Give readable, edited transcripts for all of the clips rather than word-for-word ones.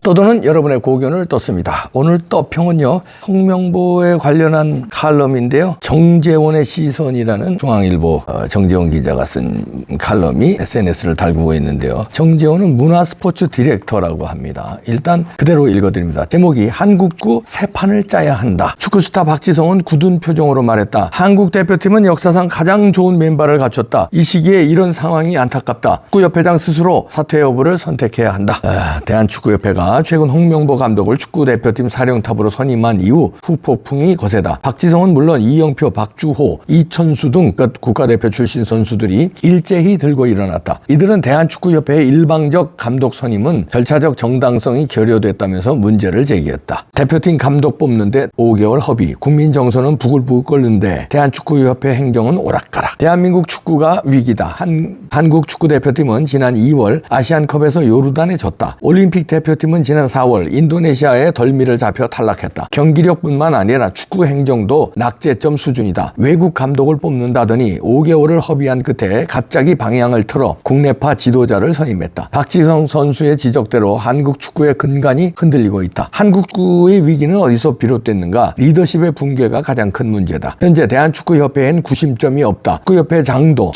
떠도는 여러분의 고견을 떴습니다. 오늘 떠평은요, 홍명보에 관련한 칼럼인데요. 정재원의 시선이라는 중앙일보 정재원 기자가 쓴 칼럼이 SNS를 달구고 있는데요. 정재원은 문화스포츠 디렉터라고 합니다. 일단 그대로 읽어드립니다. 제목이 한국구 새 판을 짜야 한다. 축구스타 박지성은 굳은 표정으로 말했다. 한국 대표팀은 역사상 가장 좋은 맨발을 갖췄다. 이 시기에 이런 상황이 안타깝다. 축구협회장 스스로 사퇴 여부를 선택해야 한다. 대한축구협회가 최근 홍명보 감독을 축구대표팀 사령탑으로 선임한 이후 후폭풍이 거세다. 박지성은 물론 이영표, 박주호, 이천수 등 국가대표 출신 선수들이 일제히 들고 일어났다. 이들은 대한축구협회의 일방적 감독 선임은 절차적 정당성이 결여됐다면서 문제를 제기했다. 대표팀 감독 뽑는데 5개월 허비, 국민 정서는 부글부글 끓는데 대한축구협회 행정은 오락가락. 대한민국 축구가 위기다. 한국 축구대표팀은 지난 2월 아시안컵에서 요르단에 졌다. 올림픽 대표팀은 지난 4월 인도네시아에 덜미를 잡혀 탈락했다. 경기력뿐만 아니라 축구 행정도 낙제점 수준이다. 외국 감독을 뽑는다더니 5개월을 허비한 끝에 갑자기 방향을 틀어 국내파 지도자를 선임했다. 박지성 선수의 지적대로 한국 축구의 근간이 흔들리고 있다. 한국 축구의 위기는 어디서 비롯됐는가? 리더십의 붕괴가 가장 큰 문제다. 현재 대한축구협회엔 구심점이 없다. 축구협회장도,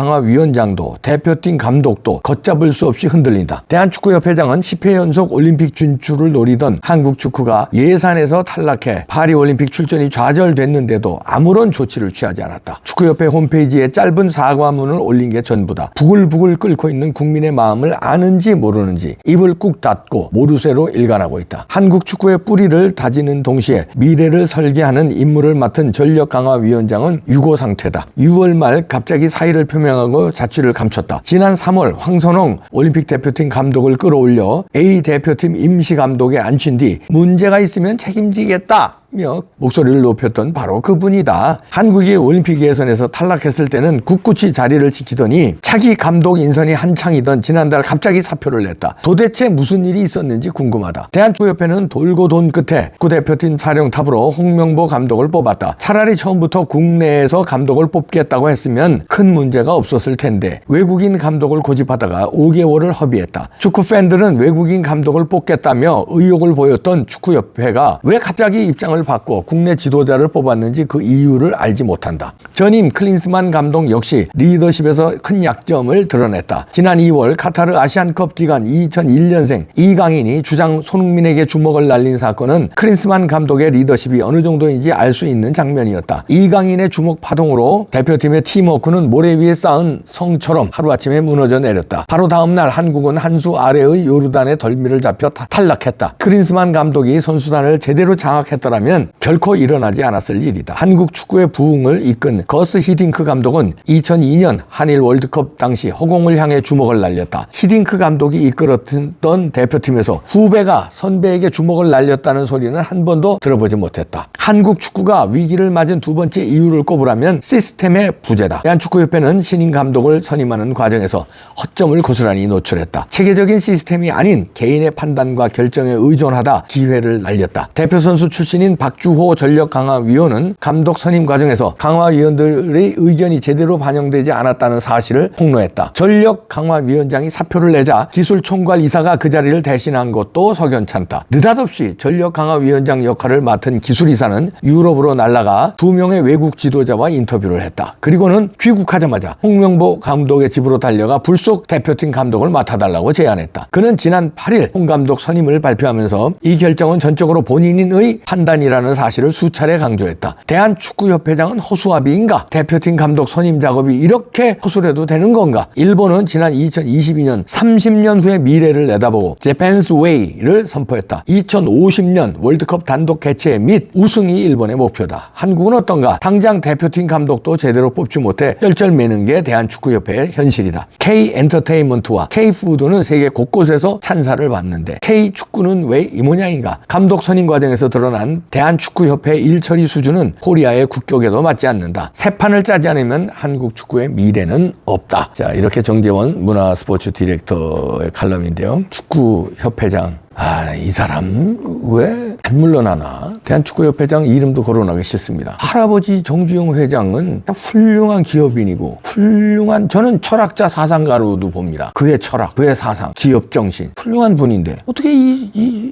전력강화위원장도, 대표팀 감독도 걷잡을 수 없이 흔들린다. 대한축구협회장은 10회 연속 올림픽 진출을 노리던 한국 축구가 예산에서 탈락해 파리올림픽 출전이 좌절됐는데도 아무런 조치를 취하지 않았다. 축구협회 홈페이지에 짧은 사과문을 올린 게 전부다. 부글부글 끓고 있는 국민의 마음을 아는지 모르는지 입을 꾹 닫고 모르쇠로 일관하고 있다. 한국 축구의 뿌리를 다지는 동시에 미래를 설계하는 임무를 맡은 전력강화위원장은 유고 상태다. 6월 말 갑자기 사의를 표명하고 자취를 감췄다. 지난 3월 황선홍 올림픽 대표팀 감독을 끌어올려 A 대표팀 임시감독에 앉힌 뒤 문제가 있으면 책임지겠다 며 목소리를 높였던 바로 그분이다. 한국이 올림픽 예선에서 탈락했을 때는 굳굳이 자리를 지키더니 차기 감독 인선이 한창이던 지난달 갑자기 사표를 냈다. 도대체 무슨 일이 있었는지 궁금하다. 대한축구협회는 돌고 돈 끝에 국대표팀 사령탑으로 홍명보 감독을 뽑았다. 차라리 처음부터 국내에서 감독을 뽑겠다고 했으면 큰 문제가 없었을 텐데 외국인 감독을 고집하다가 5개월을 허비했다. 축구 팬들은 외국인 감독을 뽑겠다며 의욕을 보였던 축구협회가 왜 갑자기 입장을 받고 국내 지도자를 뽑았는지 그 이유를 알지 못한다. 전임 클린스만 감독 역시 리더십에서 큰 약점을 드러냈다. 지난 2월 카타르 아시안컵 기간 2001년생 이강인이 주장 손흥민에게 주먹을 날린 사건은 클린스만 감독의 리더십이 어느 정도인지 알 수 있는 장면이었다. 이강인의 주먹 파동으로 대표팀의 팀워크는 모래 위에 쌓은 성처럼 하루아침에 무너져 내렸다. 바로 다음 날 한국은 한 수 아래의 요르단의 덜미를 잡혀 탈락했다. 클린스만 감독이 선수단을 제대로 장악했더라면 결코 일어나지 않았을 일이다. 한국 축구의 부흥을 이끈 거스 히딩크 감독은 2002년 한일 월드컵 당시 허공을 향해 주먹을 날렸다. 히딩크 감독이 이끌었던 대표팀에서 후배가 선배에게 주먹을 날렸다는 소리는 한 번도 들어보지 못했다. 한국 축구가 위기를 맞은 두 번째 이유를 꼽으라면 시스템의 부재다. 대한축구협회는 신인 감독을 선임하는 과정에서 허점을 고스란히 노출했다. 체계적인 시스템이 아닌 개인의 판단과 결정에 의존하다 기회를 날렸다. 대표 선수 출신인 박주호 전력강화위원은 감독 선임 과정에서 강화위원들의 의견이 제대로 반영되지 않았다는 사실을 폭로했다. 전력강화위원장이 사표를 내자 기술총괄이사가 그 자리를 대신한 것도 석연찮다. 느닷없이 전력강화위원장 역할을 맡은 기술이사는 유럽으로 날아가 2명의 외국 지도자와 인터뷰를 했다. 그리고는 귀국하자마자 홍명보 감독의 집으로 달려가 불속 대표팀 감독을 맡아달라고 제안했다. 그는 지난 8일 홍 감독 선임을 발표하면서 이 결정은 전적으로 본인의 판단이라는 사실을 수차례 강조했다. 대한축구협회장은 허수아비인가? 대표팀 감독 선임 작업이 이렇게 허술해도 되는 건가? 일본은 지난 2022년 30년 후의 미래를 내다보고 Japan's Way를 선포했다. 2050년 월드컵 단독 개최 및 우승이 일본의 목표다. 한국은 어떤가? 당장 대표팀 감독도 제대로 뽑지 못해 쩔쩔매는 게 대한축구협회의 현실이다. K엔터테인먼트와 K푸드는 세계 곳곳에서 찬사를 받는데 K축구는 왜 이 모양인가? 감독 선임 과정에서 드러난 대한축구협회 일처리 수준은 코리아의 국격에도 맞지 않는다. 새 판을 짜지 않으면 한국 축구의 미래는 없다. 자, 이렇게 정재원 문화스포츠 디렉터의 칼럼인데요. 축구협회장 이 사람 왜 안 물러나나? 대한축구협회장 이름도 거론하기 싫습니다. 할아버지 정주영 회장은 훌륭한 기업인이고 훌륭한, 저는 철학자 사상가로도 봅니다. 그의 철학, 그의 사상, 기업 정신 훌륭한 분인데 어떻게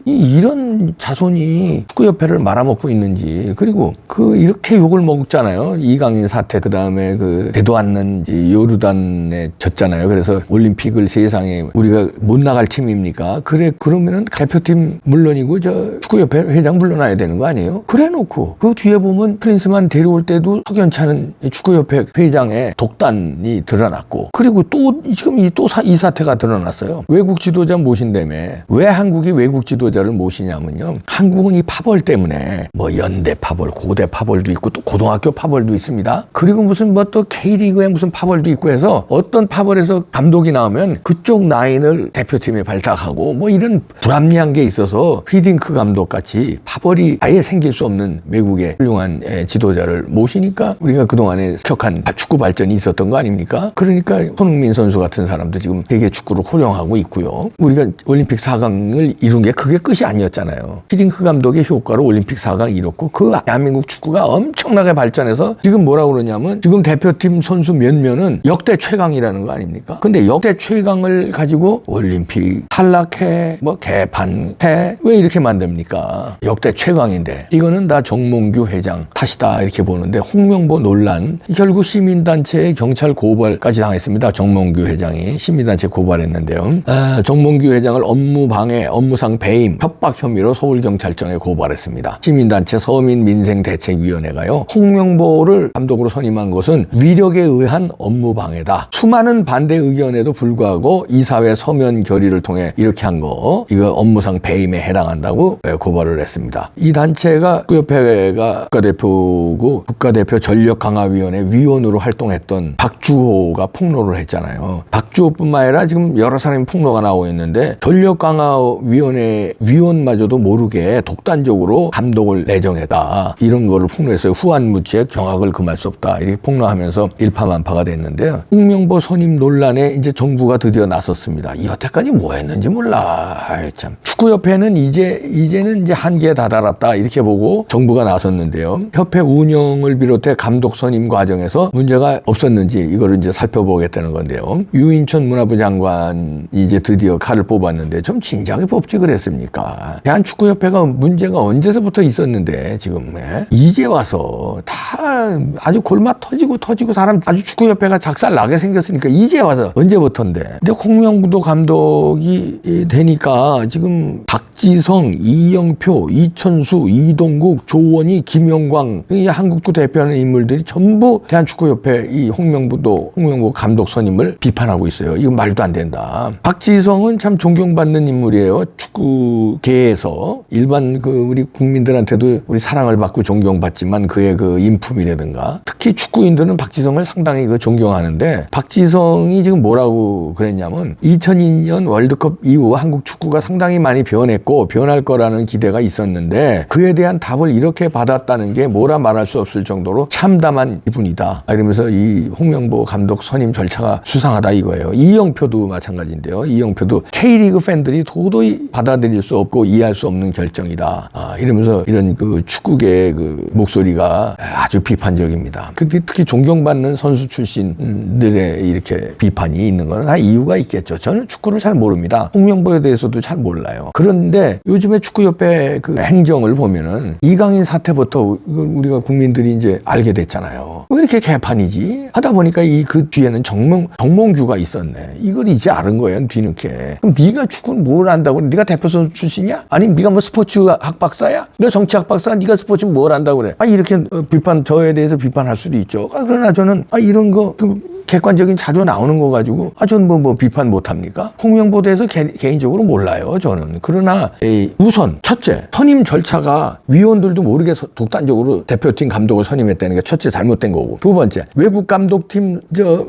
이런 자손이 축구협회를 말아먹고 있는지. 그리고 이렇게 욕을 먹잖아요. 이강인 사태, 그 다음에 되도 않는 요르단에 졌잖아요. 그래서 올림픽을 세상에 우리가 못 나갈 팀입니까? 그러면은 대표팀 물론이고 축구협회 회장 물러나야 되는 거 아니에요? 그래 놓고 그 뒤에 보면 프린스만 데려올 때도 석연찮은 축구협회 회장의 독단이 드러났고, 그리고 또 지금 이 사태가 드러났어요. 외국 지도자 모신다며. 왜 한국이 외국 지도자를 모시냐면요, 한국은 이 파벌 때문에 연대 파벌, 고대 파벌도 있고 또 고등학교 파벌도 있습니다. 그리고 무슨 또 K리그에 무슨 파벌도 있고 해서 어떤 파벌에서 감독이 나오면 그쪽 라인을 대표팀에 발탁하고 이런 불합리한 게 있어서 휘딩크 감독 같이 파벌이 아예 생길 수 없는 외국의 훌륭한 지도자를 모시니까 우리가 그동안에 격한 축구 발전이 있었던 거 아닙니까? 그러니까 손흥민 선수 같은 사람도 지금 세계 축구를 호령하고 있고요. 우리가 올림픽 4강을 이룬 게 그게 끝이 아니었잖아요. 휘딩크 감독의 효과로 올림픽 4강 이뤘고 그 대한민국 축구가 엄청나게 발전해서 지금 뭐라고 그러냐면 지금 대표팀 선수 몇몇은 역대 최강이라는 거 아닙니까? 근데 역대 최강을 가지고 올림픽 탈락해, 개판해, 왜 이렇게 만듭니까? 역대 최강인데. 이거는 다 정몽규 회장 탓이다 이렇게 보는데, 홍명보 논란 결국 시민단체의 경찰 고발까지 당했습니다. 정몽규 회장이 시민단체 고발했는데요. 정몽규 회장을 업무방해, 업무상 배임, 협박 혐의로 서울경찰청에 고발했습니다. 시민단체 서민민생대책위원회가요, 홍명보를 감독으로 선임한 것은 위력에 의한 업무방해다. 수많은 반대 의견에도 불구하고 이사회 서면 결의를 통해 이렇게 한 거, 이거 업무상 배임에 해당한다고 고발을 했습니다. 이 단체가 축구협회가 국가대표고 국가대표 전력강화위원회 위원으로 활동했던 박주호가 폭로를 했잖아요. 박주호뿐만 아니라 지금 여러 사람이 폭로가 나오고 있는데, 전력강화위원회 위원마저도 모르게 독단적으로 감독을 내정했다, 이런 거를 폭로했어요. 후한무치에 경악을 금할 수 없다, 이렇게 폭로하면서 일파만파가 됐는데요. 홍명보 선임 논란에 이제 정부가 드디어 나섰습니다. 여태까지 뭐 했는지 몰라. 참. 축구협회는 이제는 이제 한계에 다다랐다, 이렇게 보고 정부가 나섰는데요. 협회 운영을 비롯해 감독 선임 과정에서 문제가 없었는지 이거를 이제 살펴보겠다는 건데요. 유인천 문화부 장관이 이제 드디어 칼을 뽑았는데 좀 진작에 뽑지 그랬습니까? 대한축구협회가 문제가 언제서부터 있었는데 지금 이제 와서 다 아주 골맛 터지고 사람 아주 축구협회가 작살 나게 생겼으니까 이제 와서 언제부터인데. 근데 홍명보 감독이 되니까 지금 박지성, 이영표, 이천수, 이동국, 조원희, 김영광, 이 한국축구 대표하는 인물들이 전부 대한축구협회 이 홍명보 감독 선임을 비판하고 있어요. 이건 말도 안 된다. 박지성은 참 존경받는 인물이에요. 축구계에서 일반 우리 국민들한테도 우리 사랑을 받고 존경받지만 그의 인품이라든가, 특히 축구인들은 박지성을 상당히 존경하는데, 박지성이 지금 뭐라고 그랬냐면 2002년 월드컵 이후 한국 축구가 상당히 많이 변했고 변할 거라는 기대가 있었는데 그에 대한 답을 이렇게 받았다는 게 뭐라 말할 수 없을 정도로 참담한 이분이다, 이러면서 이 홍명보 감독 선임 절차가 수상하다 이거예요. 이영표도 마찬가지인데요. 이영표도 K리그 팬들이 도저히 받아들일 수 없고 이해할 수 없는 결정이다, 이러면서 이런 축구계의 목소리가 아주 비판적입니다. 특히 존경받는 선수 출신들의 이렇게 비판이 있는 건 다 이유가 있겠죠. 저는 축구를 잘 모릅니다. 홍명보에 대해서도 잘 몰라요. 그런데 요즘에 축구협회 행정을 보면은 이강인 사태부터 우리가 국민들이 이제 알게 됐잖아요. 왜 이렇게 개판이지? 하다 보니까 그 뒤에는 정몽규가 있었네. 이걸 이제 알은 거예요, 뒤늦게. 그럼 네가 축구는 뭘 안다고? 네가 대표 선수 출신이야? 아니 네가 스포츠 학박사야? 네가 정치학 박사? 네가 스포츠 뭘 안다고 그래? 이렇게 저에 대해서 비판할 수도 있죠. 그러나 저는 이런 거 객관적인 자료 나오는 거 가지고 저는 비판 못 합니까? 홍명보에 대해서 개인적으로 몰라요, 저는. 그러나 우선 첫째, 선임 절차가 위원들도 모르게 독단적으로 대표팀 감독을 선임했다는 게 첫째 잘못된 거고, 두 번째, 외국 감독팀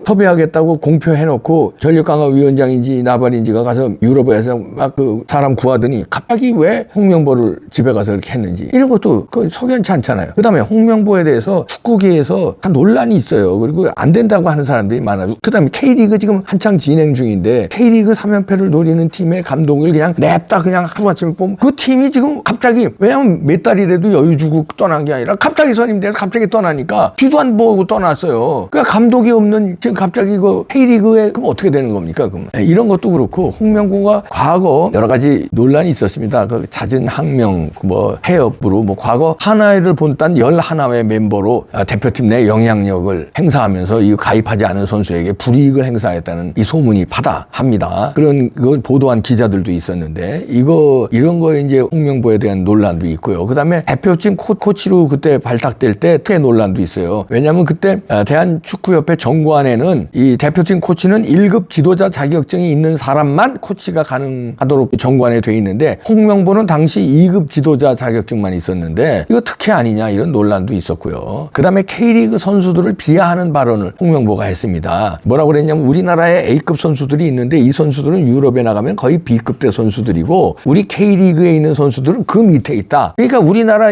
섭외하겠다고 공표해놓고 전력강화위원장인지 나발인지가 가서 유럽에서 막 사람 구하더니 갑자기 왜 홍명보를 집에 가서 이렇게 했는지, 이런 것도 석연치 않잖아요. 그 다음에 홍명보에 대해서 축구계에서 다 논란이 있어요. 그리고 안 된다고 하는 사람 사람들이 많아요. 그다음에 K리그 지금 한창 진행 중인데 K리그 3연패를 노리는 팀의 감독을 그냥 냅다 그냥 하루아침에 뽑으면 그 팀이 지금 갑자기 왜냐면 몇 달이라도 여유 주고 떠난 게 아니라 갑자기 선임돼서 갑자기 떠나니까 뒤도 안 보고 떠났어요. 그러니까 감독이 없는 지금 갑자기 그 K리그에 그럼 어떻게 되는 겁니까? 그럼 이런 것도 그렇고 홍명보가 과거 여러 가지 논란이 있었습니다. 그 잦은 항명 뭐 해협으로 뭐 과거 하나를 본딴 11회 멤버로 대표팀 내 영향력을 행사하면서 이 가입하지 않은 선수에게 불이익을 행사했다는 이 소문이 바다합니다. 그런 걸 보도한 기자들도 있었는데 이런 거에 이제 홍명보에 대한 논란도 있고요. 그다음에 대표팀 코치로 그때 발탁될 때 특혜 논란도 있어요. 왜냐하면 그때 대한축구협회 정관에는 이 대표팀 코치는 1급 지도자 자격증이 있는 사람만 코치가 가능하도록 정관에 돼 있는데 홍명보는 당시 2급 지도자 자격증만 있었는데 이거 특혜 아니냐 이런 논란도 있었고요. 그다음에 K리그 선수들을 비하하는 발언을 홍명보가 했습니다. 뭐라고 그랬냐면 우리나라에 A급 선수들이 있는데 이 선수들은 유럽에 나가면 거의 B급대 선수들이고 우리 K리그에 있는 선수들은 그 밑에 있다. 그러니까 우리나라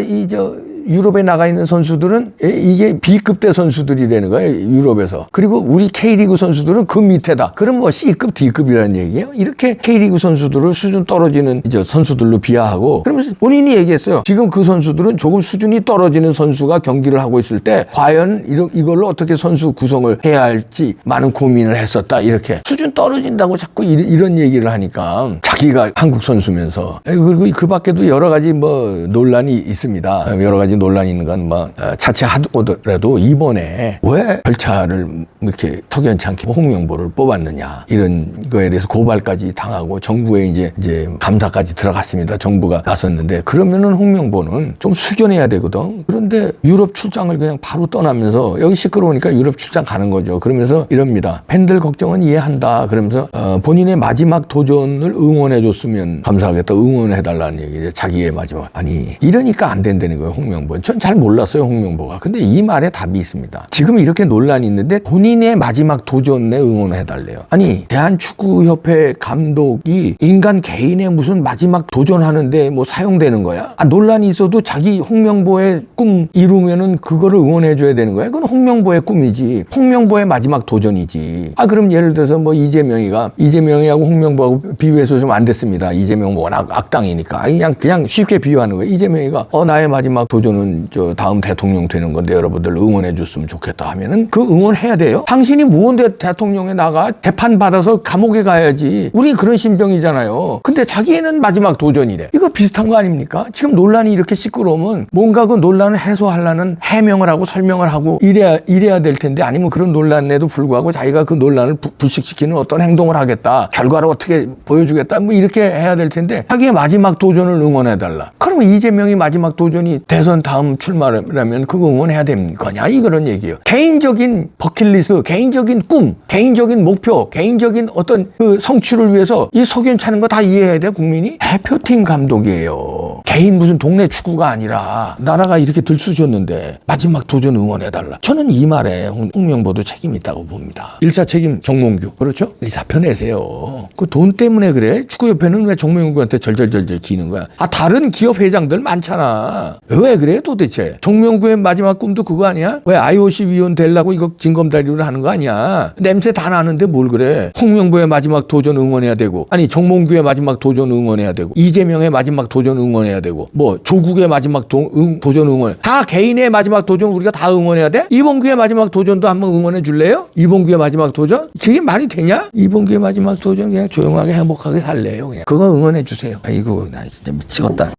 유럽에 나가 있는 선수들은 이게 B급대 선수들이라는 거예요. 유럽에서. 그리고 우리 K리그 선수들은 그 밑에다. 그럼 뭐 C급, D급이라는 얘기예요. 이렇게 K리그 선수들을 수준 떨어지는 이제 선수들로 비하하고 그러면서 본인이 얘기했어요. 지금 그 선수들은 조금 수준이 떨어지는 선수가 경기를 하고 있을 때 과연 이걸로 어떻게 선수 구성을 해야 할지 많은 고민을 했었다. 이렇게 수준 떨어진다고 자꾸 이런 얘기를 하니까 자기가 한국 선수면서 그리고 그 밖에도 여러 가지 뭐 논란이 있습니다. 여러 가지 논란이 있는 건 뭐 자체하더라도 이번에 왜 절차를 이렇게 석연치 않게 홍명보를 뽑았느냐 이런 거에 대해서 고발까지 당하고 정부에 이제 감사까지 들어갔습니다. 정부가 나섰는데 그러면은 홍명보는 좀 수견해야 되거든. 그런데 유럽 출장을 그냥 바로 떠나면서 여기 시끄러우니까 유럽 출장 가는 거죠. 그러면서 이럽니다. 팬들 걱정은 이해한다. 그러면서 본인의 마지막 도전을 응원해줬으면 감사하겠다. 응원해달라는 얘기죠. 자기의 마지막. 아니 이러니까 안 된다는 거예요. 홍명보. 전 잘 몰랐어요. 홍명보가. 근데 이 말에 답이 있습니다. 지금 이렇게 논란이 있는데 본인의 마지막 도전에 응원을 해달래요. 아니 대한축구협회 감독이 인간 개인의 무슨 마지막 도전하는데 뭐 사용되는 거야? 논란이 있어도 자기 홍명보의 꿈 이루면은 그거를 응원해줘야 되는 거야? 그건 홍명보의 꿈이지. 홍명보의 마지막 도전이지. 그럼 예를 들어서 뭐 이재명이하고 홍명보하고 비교해서 좀 안 됐습니다. 이재명 워낙 악당이니까. 그냥 쉽게 비유하는 거예요. 이재명이가 나의 마지막 도전은 다음 대통령 되는 건데 여러분들 응원해 줬으면 좋겠다 하면은 그 응원해야 돼요. 당신이 무언데 대통령에 나가 재판 받아서 감옥에 가야지. 우리 그런 심정이잖아요. 근데 자기는 마지막 도전이래. 이거 비슷한 거 아닙니까? 지금 논란이 이렇게 시끄러우면 뭔가 그 논란을 해소하려는 해명을 하고 설명을 하고 이래야 될 텐데 아니면 그런 논란에도 불구하고 자기가 그 논란을 불식시키는 어떤 행동을 하겠다. 결과를 어떻게 보여주겠다. 뭐 이렇게 해야 될 텐데 자기의 마지막 도전을 응원해달라. 그러면 이재명이 마지막 도전이 대선 다음 출마라면 그거 응원해야 되는 거냐? 이런 얘기예요. 개인적인 버킷리스트, 개인적인 꿈, 개인적인 목표, 개인적인 어떤 그 성취를 위해서 이 석연찮은 거 다 이해해야 돼, 국민이? 대표팀 감독이에요. 개인 무슨 동네 축구가 아니라 나라가 이렇게 들쑤셨는데 마지막 도전 응원해달라. 저는 이 말에 홍명보도 책임이 있다고 봅니다. 1차 책임 정몽규. 그렇죠? 이 사표 내세요. 그 돈 때문에 그래? 축구협회는 왜 정몽규한테 절절절절 기는 거야? 다른 기업 회장들 많잖아. 왜 그래 도대체? 정명구의 마지막 꿈도 그거 아니야? 왜 IOC 위원 되려고 이거 징검다리를 하는 거 아니야? 냄새 다 나는데 뭘 그래? 홍명보의 마지막 도전 응원해야 되고 아니 정몽규의 마지막 도전 응원해야 되고 이재명의 마지막 도전 응원해야 되고 뭐 조국의 마지막 도전 응원 다 개인의 마지막 도전 우리가 다 응원해야 돼? 이봉규의 마지막 도전도 한번 응원해 줄래요? 이봉규의 마지막 도전? 그게 말이 되냐? 이봉규의 마지막 도전 그냥 조용하게 행복하게 살래요. 그냥 그거 응원해 주세요. 이거 나 진짜 미치겠다.